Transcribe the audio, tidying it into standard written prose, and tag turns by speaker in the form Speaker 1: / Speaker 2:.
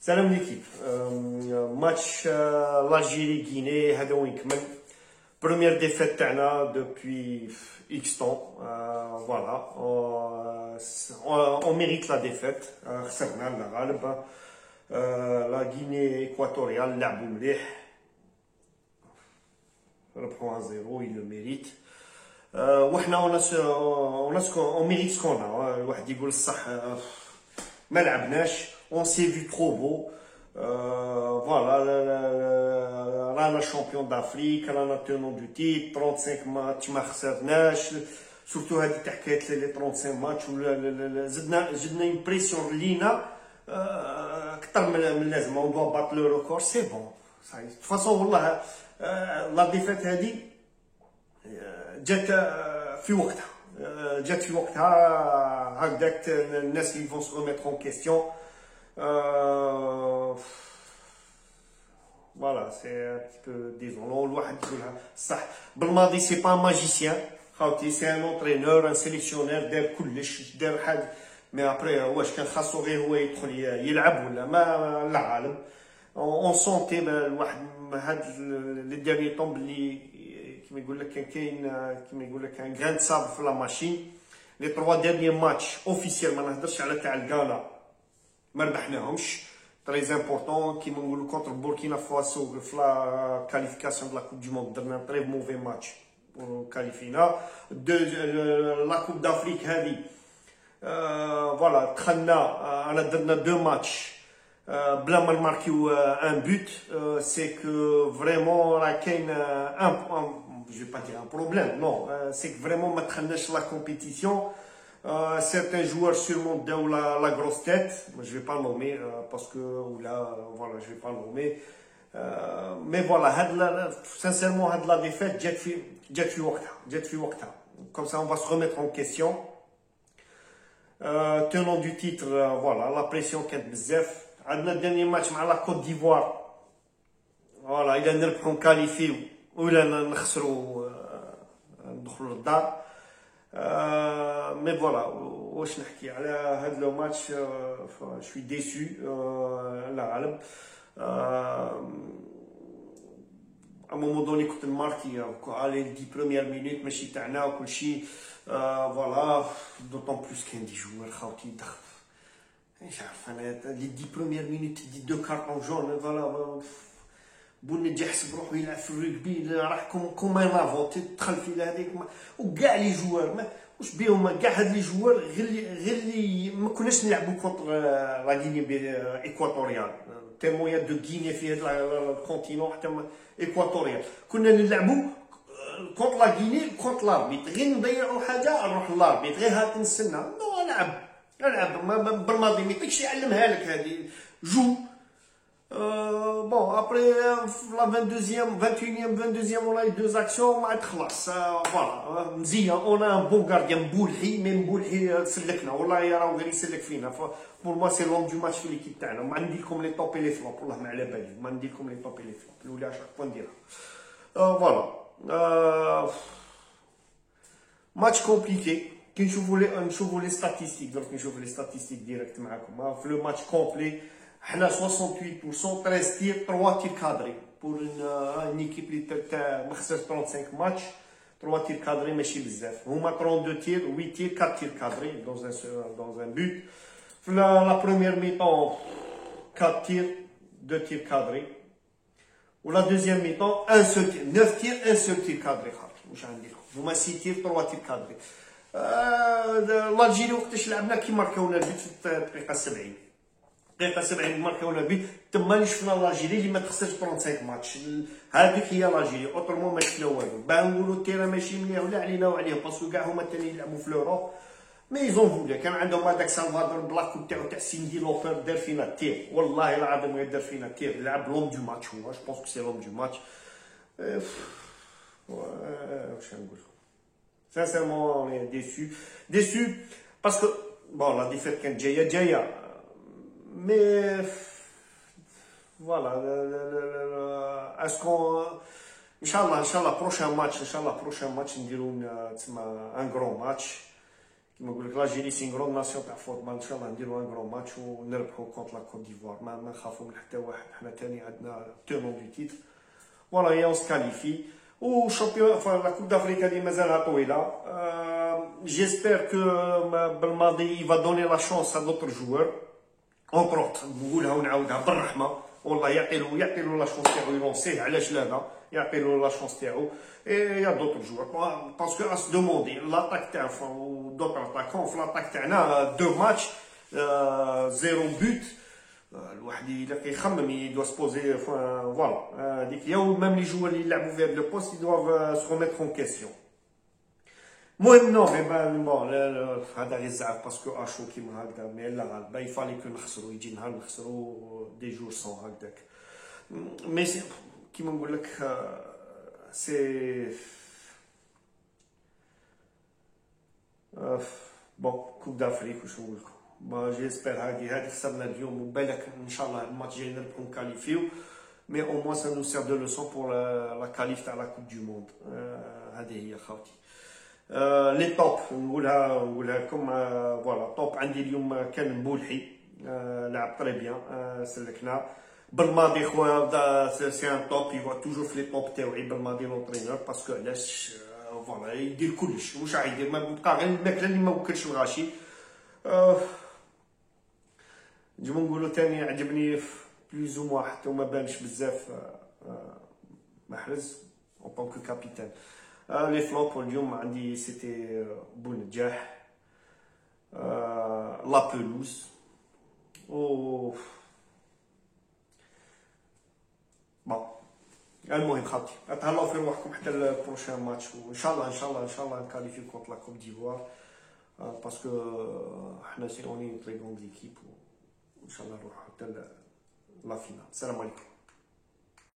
Speaker 1: Salam l'équipe. Match l'Algérie-Guinée, هذا وين كمل. Première défaite تاعنا depuis X temps. Voilà. On mérite la défaite. خسرنا الغالب. La Guinée équatoriale لعبوا مليح. ربحوا 1-0, ils le méritent. وحنا on mérite ce qu'on a. الواحد يقول الصح ما لعبناش. On s'est vu trop beau. Voilà, رانا champion d'Afrique, رانا tenant du titre, 35 matchs ما خسرناش. Surtout هذه تاع حكايه لي 35 ماتش زدنا une pression لينا اكثر من اللازم. On doit battre le record, c'est bon. De toute façon والله لا ديفيت هذه جات في وقتها. جات في وقتها هكذاك الناس اللي vont se remettre en question. Voilà, c'est un petit peu désolant. الواحد يقولها صح. بالماضي c'est pas un magicien. خاوتي c'est un entraîneur, un sélectionneur دار كلش دار حاجة. mais après واش كان خاصو غير هو يدخل يلعب ولا ما لا عالم. on sentait الواحد هاد لي ديرني طون بلي كيما يقول لك كيما يقول لك كان غران صاب في لا ماشين. لي 3 ديرني ماتش اوفيسيال ما نهضرش على تاع الكالا ما ربحناهمش. تري امبورطون كيما نقولوا كونتر بوركينا فاسو في لا كاليفيكاسيون دو لا كوب دو موند درنا تري موفي ماتش كاليفينا. لا كوب دافريك هذه فوالا دخلنا انا درنا 2 ماتش بلا ما نماركيو ان بوت. سي كو فريمون راه كاين je vais pas dire un problème, non, c'est que vraiment ما دخلناش لا كومبيتيسيون. Certains joueurs sûrement داو la grosse tête, je vais pas nommer parce que là voilà, je vais pas nommer. Mais voilà, sincèrement هاد la défaite جات في وقتها. Comme ça on va se remettre en question. Tenant du titre, voilà, la pression كانت بزاف. عندنا dernier match مع la Côte d'Ivoire. Voilà, إذا نربحوا نكاليفيو ولا نخسروا ندخلوا للدار. مي فوالا واش نحكي على هذا لو ماتش. شوي ديسو لا غالب. ا مومون دوني كنت نماركي على دي بروميير مينوت ماشي تاعنا وكلشي. فوالا دوطون بلوس كاين دي جوار خاوتي دخل مش عارف انا لي دي بروميير مينوت دي 2 كارطون جون. فوالا بونجي حسب روحو يلعب في الرugby راح كوم نافون تدخل في هذيك. وكاع لي جوار واش بيهم كاع هاد لي جوار غير اللي ما كناش نلعبوا كونتر لا غيني ايكواتوريال. تيمويا دو غينيا في هذا الكونتينون حتى ايكواتوريال كنا نلعبوا كونتر لا غيني كونتر لاربيت. غير نضيعوا حاجه نروح لاربيت غير هاك نستنى. نو العب بالماضي ما يعطيكش يعلمها لك هذه جو. Bon, après la 21e, on a eu 2 actions, on a خلاص. Voilà, مزيان. On a un bon gardien, Mboulhi, mais Mboulhi سلكنا والله راهو غير يسلك فينا. Pour moi, c'est l'homme du match في l'équipe تاعنا. ما ندير لكم لي توب لي فلوب والله ما على بالي. ما ندير لكم لي توب لي فلوب. الأولى شاك بوان نديرها. Voilà. Match compliqué. كي نشوفوا لي statistiques درك نشوفوا لي statistiques ديريكت معاكم. في لو ماتش كومبلي حنا 68% 13 تير 3 تير كادري. بور ان ايكيب اللي تاع ما خسرش 35 ماتش 3 تير كادري ماشي بزاف. هما 32 تير 8 تير 4 تير كادري dans un but. في لا بروميير ميطون 4 تير 2 تير كادري. ولا دوزيام ميطون 1 سول تير 9 تير 1 سول تير كادري. خاطر واش غندير لكم هما 6 تير 3 تير كادري. الجيري وقتاش لعبنا كي ماركاونا البيت في الدقيقه 70. دقيقه 70 ماركاونا بيت. تما شفنا لاجيري اللي ما تخسرش 35 ماتش. هذيك هي لاجيري اوترومون ما شفنا والو. باه نقولوا التيرا ماشي مليح ولا علينا وعليهم باسكو كاع هما الثاني يلعبوا في لوروب. مي يزون فولي كان عندهم هذاك سالفادور بلاكو تاعو تاع سيندي لوبر دار فينا التير. والله العظيم غير دار فينا التير. لعب لوم دو ماتش هو. جو بونس كو سي لوم دو ماتش. واش نقول لكم sincèrement on est déçu parce que bon la défaite كانت جايه. Mais voilà, est-ce qu'on Inch'Allah prochain match نديرو تسمى un grand match كيما نقول لك لاجيري سي غرون ناسيون تاع فوتبال، ان شاء الله نديرو ان غرون ماتش ونربحو كونت لا كوت ديفوار، ما نخافو من حتى واحد، حنا تاني عندنا تونون دو تيتر. فوالا هي اون سكاليفي وشامبيون لا كوب دافريك هذه مازالها طويله. جيسبر كو بالماضي يفا دوني لا شونس ا دوطر جوار اونتر اوت، نقولها ونعاودها بالرحمه، والله يعطيلو لا شونس تاعو يلونسيه، علاش لا يعطيلو لا شونس تاعو. اي يا دوطر جوار باسكو اس دوموندي لاطاك تاعو دوطر اتاكون في لاطاك تاعنا دو ماتش زيرو بوت. الواحد الا كيخمم يدوا سبوزي فوالا هذيك هي، ومام لي جوار اللي يلعبوا في هذا لو بوست يدوا سو ريميتر اون كيسيون. المهم نو مي بون هذا غير زعف باسكو اشو كيما هكذا، مي لا غالبا يفالي كو نخسرو، يجي نهار نخسرو دي جور سون هكذاك. مي كيما نقول لك سي بون كوب دافريك واش نقول لكم. جيسبر هادي خسرنا اليوم، وبالك ان شاء الله الماتش الجاي نربحو نكاليفيو، مي او موان سا نو سير دو لوسون بور لا كاليف تاع لا كوب دو موند. هذه هي خاوتي. لي توب نقولها لكم. فوالا توب عندي اليوم كان مبولحي، لعب طري بيان، سلكنا بالماضي خويا سي ان توب، يفوا توجور في لي توب تاوعي بالماضي لونترينور، باسكو علاش فوالا يدير كلش، واش راح يدير؟ ما بقى غير الماكله اللي ما وكلش الغاشي. نجمو نقولو تاني عجبني بلوز او موان، حتى وما بانش بزاف محرز اون طونكو كابيتان. لي فلوب اليوم عندي سيتي بونجاح، لا بلوز، و بون المهم خاطي تهلاو في روحكم حتى البروشان ماتش، وان شاء الله نكاليفيو كونت لا كوب ديفوار، باسكو حنا سي اوني تري بون ليكيب، وان شاء الله نروحو حتى لا فينال. السلام عليكم.